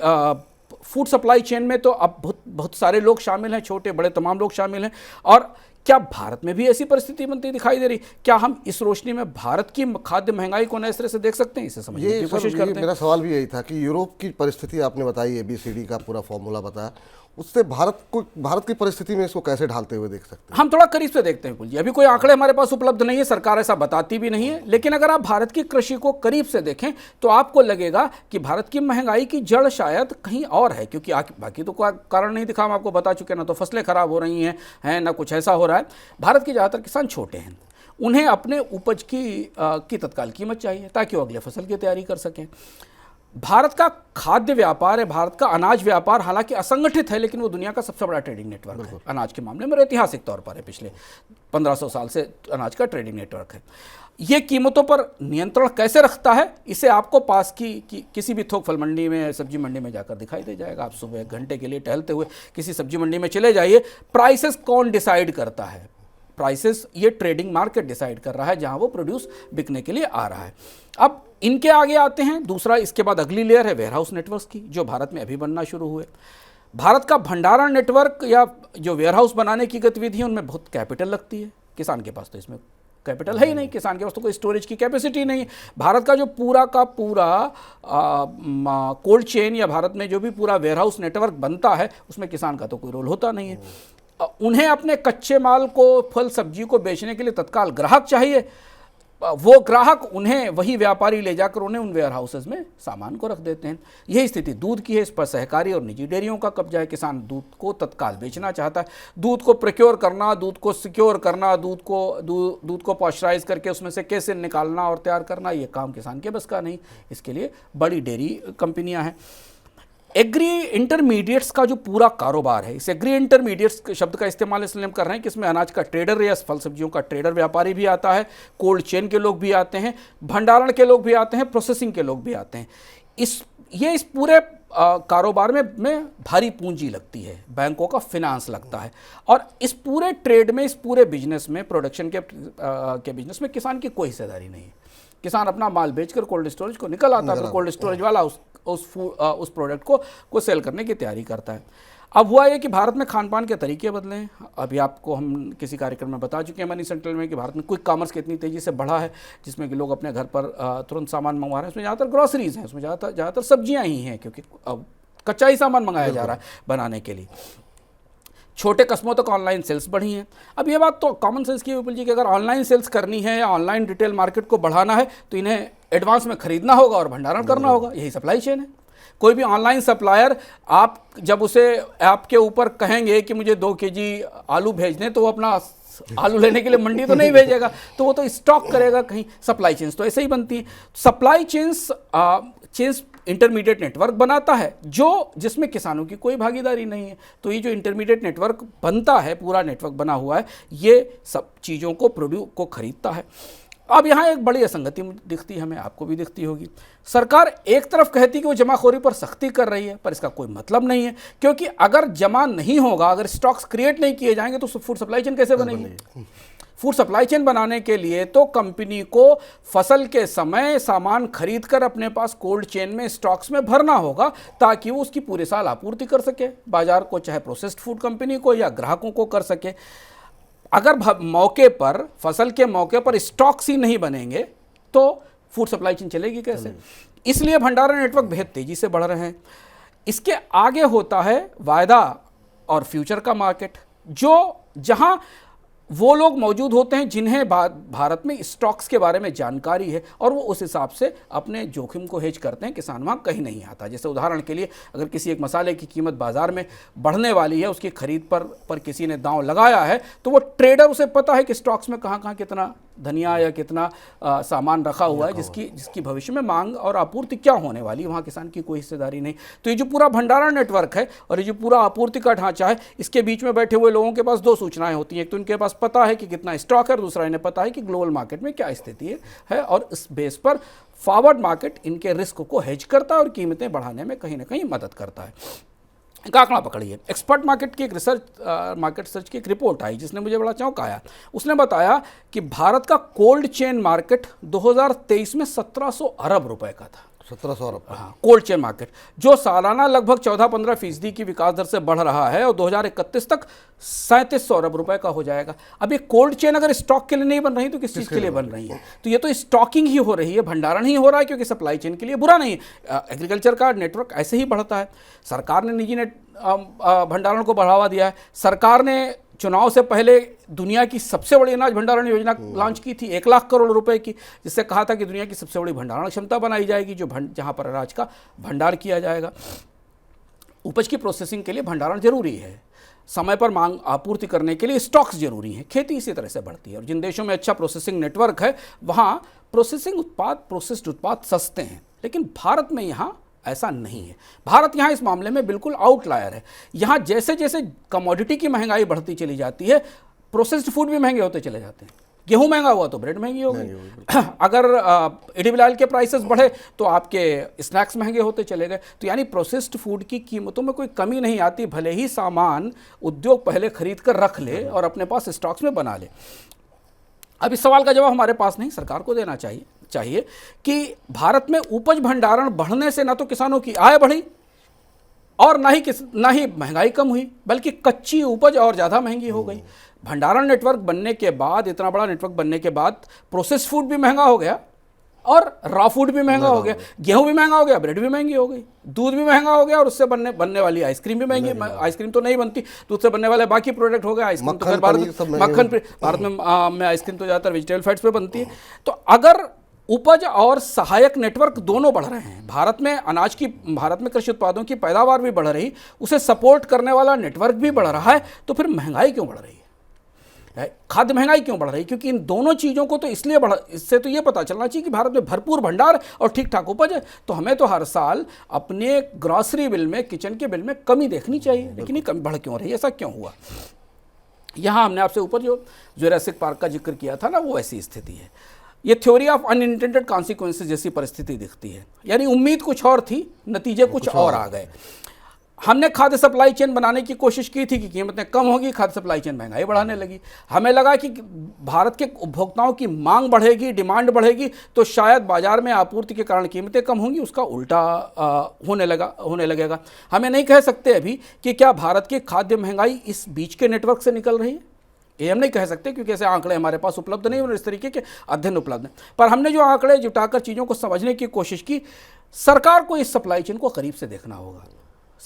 फूड सप्लाई चेन में तो अब बहुत सारे लोग शामिल हैं, छोटे बड़े तमाम लोग शामिल हैं। और क्या भारत में भी ऐसी परिस्थिति बनती दिखाई दे रही? क्या हम इस रोशनी में भारत की खाद्य महंगाई को नए सिरे से देख सकते हैं? इसे समझने की कोशिश करते हैं। मेरा सवाल भी यही था कि यूरोप की परिस्थिति आपने बताई, ABCD का पूरा फॉर्मूला बताया, उससे भारत की परिस्थिति में इसको कैसे ढालते हुए देख सकते हैं? हम थोड़ा करीब से देखते हैं जी। अभी कोई आंकड़े हमारे पास उपलब्ध नहीं है, सरकार ऐसा बताती भी नहीं है, लेकिन अगर आप भारत की कृषि को करीब से देखें तो आपको लगेगा कि भारत की महंगाई की जड़ शायद कहीं और है, क्योंकि बाकी तो कोई कारण नहीं दिखा, हम आपको बता चुके, ना तो फसलें खराब हो रही हैं ना कुछ ऐसा हो रहा है। भारत के ज़्यादातर किसान छोटे हैं, उन्हें अपने उपज की तत्काल कीमत चाहिए ताकि वो अगले फसल की तैयारी कर सकें। भारत का खाद्य व्यापार है, भारत का अनाज व्यापार हालांकि असंगठित है, लेकिन वो दुनिया का सबसे बड़ा ट्रेडिंग नेटवर्क है अनाज के मामले में, ऐतिहासिक तौर पर है, पिछले 1500 साल से अनाज का ट्रेडिंग नेटवर्क है। ये कीमतों पर नियंत्रण कैसे रखता है, इसे आपको पास की किसी भी थोक फल मंडी में, सब्जी मंडी में जाकर दिखाई दे जाएगा। आप सुबह 1 घंटे के लिए टहलते हुए किसी सब्जी मंडी में चले जाइए, प्राइसेस कौन डिसाइड करता है? प्राइसेस ये ट्रेडिंग मार्केट डिसाइड कर रहा है, जहां वो प्रोड्यूस बिकने के लिए आ रहा है। अब इनके आगे आते हैं दूसरा, इसके बाद अगली लेयर है वेयरहाउस नेटवर्क्स की, जो भारत में अभी बनना शुरू हुए। भारत का भंडारण नेटवर्क या जो वेयरहाउस बनाने की गतिविधि है, उनमें बहुत कैपिटल लगती है। किसान के पास तो इसमें कैपिटल है ही नहीं, किसान के पास तो कोई स्टोरेज की कैपेसिटी नहीं है। भारत का जो पूरा का पूरा कोल्ड चेन या भारत में जो भी पूरा वेयरहाउस नेटवर्क बनता है, उसमें किसान का तो कोई रोल होता नहीं है। उन्हें अपने कच्चे माल को, फल सब्जी को बेचने के लिए तत्काल ग्राहक चाहिए। वो ग्राहक उन्हें, वही व्यापारी ले जाकर उन्हें उन वेयर हाउसेज में सामान को रख देते हैं। यही स्थिति दूध की है, इस पर सहकारी और निजी डेयरियों का कब्जा है। किसान दूध को तत्काल बेचना चाहता है, दूध को प्रोक्योर करना, दूध को सिक्योर करना, दूध को पॉस्चराइज करके उसमें से कैसे निकालना और तैयार करना, ये काम किसान के बस का नहीं। इसके लिए बड़ी डेयरी कंपनियां हैं। एग्री इंटरमीडिएट्स का जो पूरा कारोबार है, इस एग्री इंटरमीडिएट्स शब्द का इस्तेमाल इसलिए हम कर रहे हैं कि इसमें अनाज का ट्रेडर या फल सब्जियों का ट्रेडर व्यापारी भी आता है, कोल्ड चेन के लोग भी आते हैं, भंडारण के लोग भी आते हैं, प्रोसेसिंग के लोग भी आते हैं। इस पूरे कारोबार में भारी पूंजी लगती है, बैंकों का फिनांस लगता है, और इस पूरे ट्रेड में, इस पूरे बिजनेस में, प्रोडक्शन के बिजनेस में किसान की कोई हिस्सेदारी नहीं है। किसान अपना माल बेचकर कोल्ड स्टोरेज को निकल आता है, फिर कोल्ड स्टोरेज वाला उस प्रोडक्ट को सेल करने की तैयारी करता है। अब हुआ ये कि भारत में खान पान के तरीके बदले हैं। अभी आपको हम किसी कार्यक्रम में बता चुके हैं मनी सेंट्रल में कि भारत में क्विक कॉमर्स कितनी तेज़ी से बढ़ा है, जिसमें कि लोग अपने घर पर तुरंत सामान मंगवा रहे हैं। उसमें ज़्यादातर ग्रॉसरीज हैं, उसमें ज़्यादातर सब्जियां ही हैं, क्योंकि अब कच्चा ही सामान मंगाया जा रहा है बनाने के लिए। छोटे कस्बों तक ऑनलाइन सेल्स बढ़ी हैं। अब ये बात तो कॉमन सेंस की है विपुल जी कि अगर ऑनलाइन सेल्स करनी है या ऑनलाइन रिटेल मार्केट को बढ़ाना है तो इन्हें एडवांस में खरीदना होगा और भंडारण करना होगा। यही सप्लाई चेन है। कोई भी ऑनलाइन सप्लायर, आप जब उसे आपके ऊपर कहेंगे कि मुझे 2 केजी आलू भेज दें, तो वो अपना आलू लेने के लिए मंडी तो नहीं भेजेगा, तो वो तो स्टॉक करेगा कहीं। सप्लाई चेन्स तो ऐसे ही बनती है। सप्लाई चेन्स इंटरमीडिएट नेटवर्क बनाता है जिसमें किसानों की कोई भागीदारी नहीं है। तो ये जो इंटरमीडिएट नेटवर्क बनता है, पूरा नेटवर्क बना हुआ है, ये सब चीज़ों को खरीदता है। अब यहाँ एक बड़ी असंगति दिखती है, हमें, आपको भी दिखती होगी। सरकार एक तरफ कहती कि वो जमाखोरी पर सख्ती कर रही है, पर इसका कोई मतलब नहीं है, क्योंकि अगर जमा नहीं होगा, अगर स्टॉक्स क्रिएट नहीं किए जाएंगे तो फूड सप्लाई चेन कैसे बनेगी? फूड सप्लाई चेन बनाने के लिए तो कंपनी को फसल के समय सामान खरीद कर अपने पास कोल्ड चेन में स्टॉक्स में भरना होगा ताकि वो उसकी पूरे साल आपूर्ति कर सके बाजार को, चाहे प्रोसेस्ड फूड कंपनी को या ग्राहकों को कर सके। अगर मौके पर फसल के मौके पर स्टॉक्स ही नहीं बनेंगे तो फूड सप्लाई चेन चलेगी कैसे? इसलिए भंडारण नेटवर्क बेहद तेजी से बढ़ रहे हैं। इसके आगे होता है वायदा और फ्यूचर का मार्केट, जो जहां वो लोग मौजूद होते हैं जिन्हें भारत में स्टॉक्स के बारे में जानकारी है और वो उस हिसाब से अपने जोखिम को हेज करते हैं। किसान वहाँ कहीं नहीं आता। जैसे उदाहरण के लिए अगर किसी एक मसाले की कीमत बाजार में बढ़ने वाली है, उसकी खरीद पर किसी ने दांव लगाया है, तो वो ट्रेडर, उसे पता है कि स्टॉक्स में कहाँ कहाँ कितना धनिया या कितना सामान रखा हुआ है जिसकी भविष्य में मांग और आपूर्ति क्या होने वाली है। वहाँ किसान की कोई हिस्सेदारी नहीं। तो ये जो पूरा भंडारण नेटवर्क है और ये जो पूरा आपूर्ति का ढांचा है, इसके बीच में बैठे हुए लोगों के पास दो सूचनाएं होती हैं। एक तो इनके पास पता है कि कितना स्टॉक है, दूसरा इन्हें पता है कि ग्लोबल मार्केट में क्या स्थिति है और इस बेस पर फॉरवर्ड मार्केट इनके रिस्क को हेज करता है और कीमतें बढ़ाने में कहीं ना कहीं मदद करता है। एक आंकड़ा पकड़िए, एक्सपर्ट मार्केट की एक मार्केट सर्च की एक रिपोर्ट आई जिसने मुझे बड़ा चौंकाया। उसने बताया कि भारत का कोल्ड चेन मार्केट 2023 में 1700 अरब रुपए का था। 1700 अरब। हाँ, कोल्ड चेन मार्केट जो सालाना लगभग 14-15% की विकास दर से बढ़ रहा है और 2031 तक 3700 अरब रुपए का हो जाएगा। अब ये कोल्ड चेन अगर स्टॉक के लिए नहीं बन रही तो किस चीज़ के लिए बन रही है? तो ये तो स्टॉकिंग ही हो रही है, भंडारण ही हो रहा है, क्योंकि सप्लाई चेन के लिए बुरा नहीं। एग्रीकल्चर का नेटवर्क ऐसे ही बढ़ता है। सरकार ने निजी भंडारण को बढ़ावा दिया है। सरकार ने चुनाव से पहले दुनिया की सबसे बड़ी अनाज भंडारण योजना लॉन्च की थी, 1 लाख करोड़ रुपए की, जिससे कहा था कि दुनिया की सबसे बड़ी भंडारण क्षमता बनाई जाएगी जहां पर अनाज का भंडार किया जाएगा। उपज की प्रोसेसिंग के लिए भंडारण जरूरी है, समय पर मांग आपूर्ति करने के लिए स्टॉक्स जरूरी हैं। खेती इसी तरह से बढ़ती है और जिन देशों में अच्छा प्रोसेसिंग नेटवर्क है वहाँ प्रोसेस्ड उत्पाद सस्ते हैं, लेकिन भारत में यहाँ ऐसा नहीं है। भारत यहाँ इस मामले में बिल्कुल आउटलायर है। यहाँ जैसे जैसे कमोडिटी की महंगाई बढ़ती चली जाती है, प्रोसेस्ड फूड भी महंगे होते चले जाते हैं। गेहूं महंगा हुआ तो ब्रेड महंगी हो गई। अगर एडिबल ऑयल के प्राइसेस बढ़े तो आपके स्नैक्स महंगे होते चले गए। तो यानी प्रोसेस्ड फूड की कीमतों में कोई कमी नहीं आती, भले ही सामान उद्योग पहले खरीद कर रख ले और अपने पास स्टॉक्स में बना ले। अब इस सवाल का जवाब हमारे पास नहीं, सरकार को देना चाहिए कि भारत में उपज भंडारण बढ़ने से ना तो किसानों की आय बढ़ी और ना ही महंगाई कम हुई, बल्कि कच्ची उपज और ज़्यादा महंगी हो गई। भंडारण नेटवर्क बनने के बाद, इतना बड़ा नेटवर्क बनने के बाद, प्रोसेस फूड भी महंगा हो गया और रॉ फूड भी महंगा हो गया, गेहूं भी महंगा हो गया, ब्रेड भी महंगी हो गई, दूध भी महंगा हो गया और उससे बनने वाली आइसक्रीम भी महंगी। आइसक्रीम तो नहीं बनती, दूध से बनने वाले बाकी प्रोडक्ट हो गए। आइसक्रीम तो भारत में आइसक्रीम तो ज़्यादातर वेजिटेबल फैट्स पे बनती है। तो अगर उपज और सहायक नेटवर्क दोनों बढ़ रहे हैं, भारत में कृषि उत्पादों की पैदावार भी बढ़ रही, उसे सपोर्ट करने वाला नेटवर्क भी बढ़ रहा है, तो फिर महंगाई क्यों बढ़ रही है? खाद्य महंगाई क्यों बढ़ रही? क्योंकि इन दोनों चीज़ों को तो इसलिए इससे तो ये पता चलना चाहिए कि भारत में भरपूर भंडार और ठीक ठाक उपज है, तो हमें तो हर साल अपने ग्रॉसरी बिल में, किचन के बिल में कमी देखनी चाहिए। लेकिन ये कमी बढ़ क्यों रही है? ऐसा क्यों हुआ? यहाँ हमने आपसे ऊपर जो जुरासिक पार्क का जिक्र किया था ना, वो ऐसी स्थिति है। ये थ्योरी ऑफ अनइंटेंडेड कॉन्सिक्वेंसेस जैसी परिस्थिति दिखती है, यानी उम्मीद कुछ और थी, नतीजे कुछ और आ गए। हमने खाद्य सप्लाई चेन बनाने की कोशिश की थी कि कीमतें कम होगी, खाद्य सप्लाई चेन महंगाई बढ़ाने लगी। हमें लगा कि भारत के उपभोक्ताओं की मांग बढ़ेगी, डिमांड बढ़ेगी, तो शायद बाजार में आपूर्ति के कारण कीमतें कम होंगी, उसका उल्टा होने लगेगा। हमें नहीं कह सकते अभी कि क्या भारत की खाद्य महंगाई इस बीच के नेटवर्क से निकल रही है, ये हम नहीं कह सकते, क्योंकि ऐसे आंकड़े हमारे पास उपलब्ध नहीं और इस तरीके के अध्ययन उपलब्ध हैं। पर हमने जो आंकड़े जुटाकर चीज़ों को समझने की कोशिश की, सरकार को इस सप्लाई चेन को करीब से देखना होगा।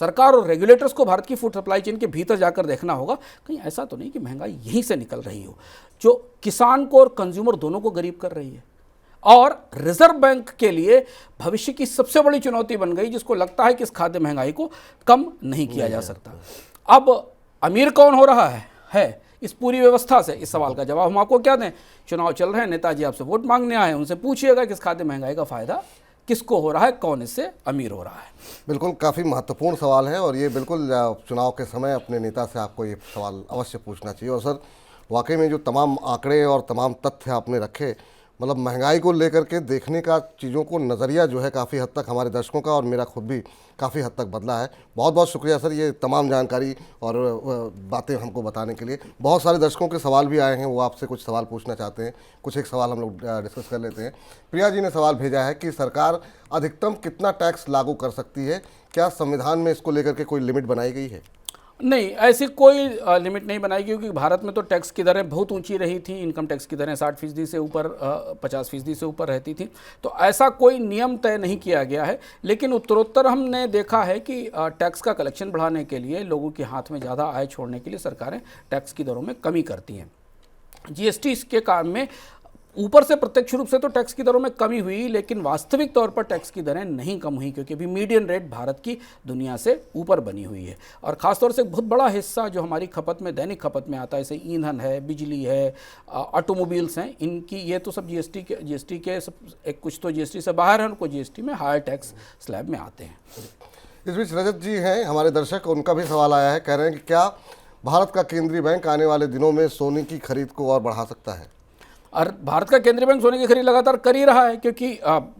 सरकार और रेगुलेटर्स को भारत की फूड सप्लाई चेन के भीतर जाकर देखना होगा, कहीं ऐसा तो नहीं कि महंगाई यहीं से निकल रही हो, जो किसान को और कंज्यूमर दोनों को गरीब कर रही है और रिजर्व बैंक के लिए भविष्य की सबसे बड़ी चुनौती बन गई, जिसको लगता है कि इस खाद्य महंगाई को कम नहीं किया जा सकता। अब अमीर कौन हो रहा है इस पूरी व्यवस्था से? इस सवाल का जवाब हम आपको क्या दें? चुनाव चल रहे हैं, नेताजी आपसे वोट मांगने आए हैं, उनसे पूछिएगा कि इस खाद्य महंगाई का फायदा किसको हो रहा है, कौन इससे अमीर हो रहा है। बिल्कुल, काफ़ी महत्वपूर्ण सवाल है और ये बिल्कुल चुनाव के समय अपने नेता से आपको ये सवाल अवश्य पूछना चाहिए। और सर, वाकई में जो तमाम आंकड़े और तमाम तथ्य आपने रखे मतलब महंगाई को लेकर के देखने का चीज़ों को नज़रिया जो है काफ़ी हद तक हमारे दर्शकों का और मेरा खुद भी काफ़ी हद तक बदला है। बहुत बहुत शुक्रिया सर ये तमाम जानकारी और बातें हमको बताने के लिए। बहुत सारे दर्शकों के सवाल भी आए हैं, वो आपसे कुछ सवाल पूछना चाहते हैं। कुछ एक सवाल हम लोग डिस्कस कर लेते हैं। प्रिया जी ने सवाल भेजा है कि सरकार अधिकतम कितना टैक्स लागू कर सकती है, क्या संविधान में इसको लेकर के कोई लिमिट बनाई गई है? नहीं, ऐसी कोई लिमिट नहीं बनाई, क्योंकि भारत में तो टैक्स की दरें बहुत ऊंची रही थी। इनकम टैक्स की दरें 60% से ऊपर 50% से ऊपर रहती थी। तो ऐसा कोई नियम तय नहीं किया गया है। लेकिन उत्तरोत्तर हमने देखा है कि टैक्स का कलेक्शन बढ़ाने के लिए, लोगों के हाथ में ज़्यादा आय छोड़ने के लिए सरकारें टैक्स की दरों में कमी करती हैं। जीएसटी के काम में ऊपर से प्रत्यक्ष रूप से तो टैक्स की दरों में कमी हुई, लेकिन वास्तविक तौर पर टैक्स की दरें नहीं कम हुई, क्योंकि अभी मीडियन रेट भारत की दुनिया से ऊपर बनी हुई है। और ख़ासतौर से एक बहुत बड़ा हिस्सा जो हमारी खपत में, दैनिक खपत में आता है, जैसे ईंधन है, बिजली है, ऑटोमोबाइल्स हैं, इनकी ये तो सब जीएसटी के सब, एक कुछ तो जीएसटी से बाहर है, उनको जीएसटी में हायर टैक्स स्लैब में आते हैं। इस बीच रजत जी हैं हमारे दर्शक, उनका भी सवाल आया है। कह रहे हैं कि क्या भारत का केंद्रीय बैंक आने वाले दिनों में सोने की खरीद को और बढ़ा सकता है? और भारत का केंद्रीय बैंक सोने की खरीद लगातार कर ही रहा है, क्योंकि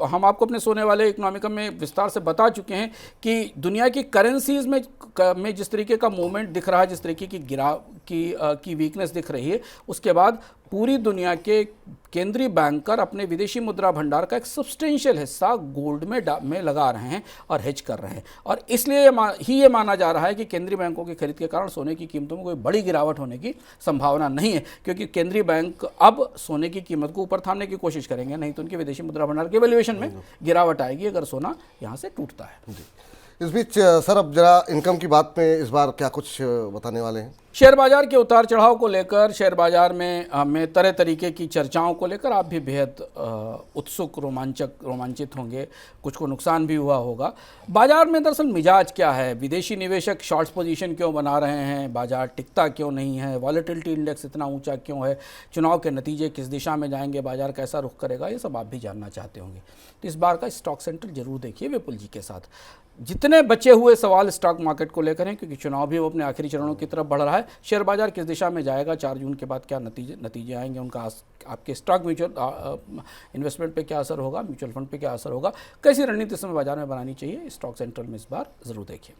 हम आपको अपने सोने वाले इकोनॉमिकम में विस्तार से बता चुके हैं कि दुनिया की करेंसीज में जिस तरीके का मूवमेंट दिख रहा है, जिस तरीके की गिराव की वीकनेस दिख रही है, उसके बाद पूरी दुनिया के केंद्रीय बैंकर अपने विदेशी मुद्रा भंडार का एक सब्सटेंशियल हिस्सा गोल्ड में लगा रहे हैं और हेज कर रहे हैं। और इसलिए ये माना जा रहा है कि केंद्रीय बैंकों की खरीद के कारण सोने की कीमतों में कोई बड़ी गिरावट होने की संभावना नहीं है, क्योंकि केंद्रीय बैंक अब सोने की कीमत को ऊपर थामने की कोशिश करेंगे, नहीं तो उनके विदेशी मुद्रा भंडार के वैल्यूएशन में गिरावट आएगी अगर सोना यहाँ से टूटता है। इस बीच सर अब जरा इनकम की बात में इस बार क्या कुछ बताने वाले हैं? शेयर बाजार के उतार चढ़ाव को लेकर, शेयर बाजार में तरह तरीके की चर्चाओं को लेकर आप भी बेहद उत्सुक, रोमांचित होंगे। कुछ को नुकसान भी हुआ होगा। बाजार में दरअसल मिजाज क्या है, विदेशी निवेशक शॉर्ट्स पोजीशन क्यों बना रहे हैं, बाजार टिकता क्यों नहीं है, वॉलेटिलिटी इंडेक्स इतना ऊंचा क्यों है, चुनाव के नतीजे किस दिशा में जाएंगे, बाजार कैसा रुख करेगा, ये सब आप भी जानना चाहते होंगे। तो इस बार का स्टॉक सेंट्रल जरूर देखिए विपुल जी के साथ। जितने बचे हुए सवाल स्टॉक मार्केट को लेकर हैं, क्योंकि चुनाव भी वो अपने आखिरी चरणों की तरफ बढ़ रहा है, शेयर बाजार किस दिशा में जाएगा, 4 जून के बाद क्या नतीजे आएंगे, उनका आपके स्टॉक म्यूचुअल इन्वेस्टमेंट पे क्या असर होगा, म्यूचुअल फंड पे क्या असर होगा, कैसी रणनीति समय बाजार में बनानी चाहिए, स्टॉक सेंट्रल में इस बार ज़रूर देखिए।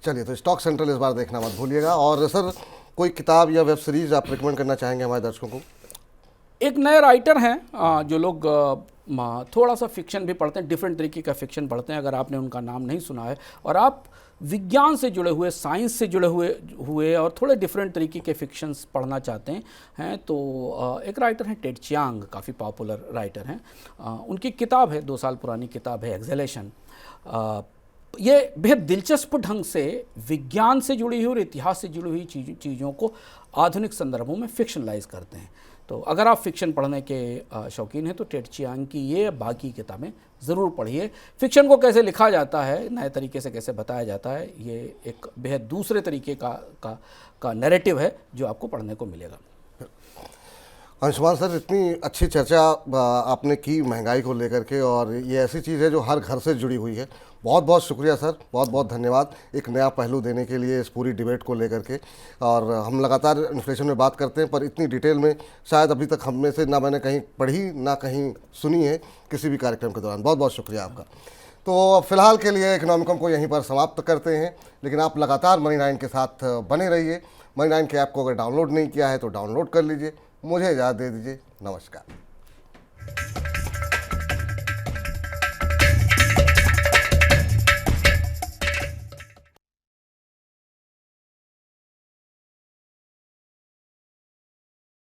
चलिए, तो स्टॉक सेंट्रल इस बार देखना मत भूलिएगा। और सर कोई किताब या वेब सीरीज आप रिकमेंड करना चाहेंगे हमारे दर्शकों को? एक नए राइटर हैं जो लोग थोड़ा सा फिक्शन भी पढ़ते हैं, डिफरेंट तरीके का फिक्शन पढ़ते हैं। अगर आपने उनका नाम नहीं सुना है और आप विज्ञान से जुड़े हुए, साइंस से जुड़े हुए और थोड़े डिफरेंट तरीके के फिक्शंस पढ़ना चाहते हैं तो एक राइटर हैं टेड चियांग, काफ़ी पॉपुलर राइटर हैं। उनकी किताब है, 2 साल पुरानी किताब है, एक्सेलेशन। ये बेहद दिलचस्प ढंग से विज्ञान से जुड़ी हुई और इतिहास से जुड़ी हुई चीज़ों को आधुनिक संदर्भों में फिक्शनलाइज करते हैं। तो अगर आप फिक्शन पढ़ने के शौकीन हैं तो टेड चियांग की ये बाकी किताबें ज़रूर पढ़िए। फिक्शन को कैसे लिखा जाता है, नए तरीके से कैसे बताया जाता है, ये एक बेहद दूसरे तरीके का नैरेटिव है जो आपको पढ़ने को मिलेगा। अंशुमान सर, इतनी अच्छी चर्चा आपने की महंगाई को लेकर के, और ये ऐसी चीज़ है जो हर घर से जुड़ी हुई है। बहुत बहुत शुक्रिया सर, बहुत बहुत धन्यवाद एक नया पहलू देने के लिए इस पूरी डिबेट को लेकर के। और हम लगातार इन्फ्लेशन में बात करते हैं, पर इतनी डिटेल में शायद अभी तक हम में से ना मैंने कहीं पढ़ी ना कहीं सुनी है किसी भी कार्यक्रम के दौरान। बहुत बहुत शुक्रिया आपका। तो फिलहाल के लिए इकोनॉमिकम को यहीं पर समाप्त करते हैं, लेकिन आप लगातार मनी9 के साथ बने रहिए। मनी9 के ऐप को अगर डाउनलोड नहीं किया है तो डाउनलोड कर लीजिए। मुझे इजाज़त दे दीजिए। नमस्कार।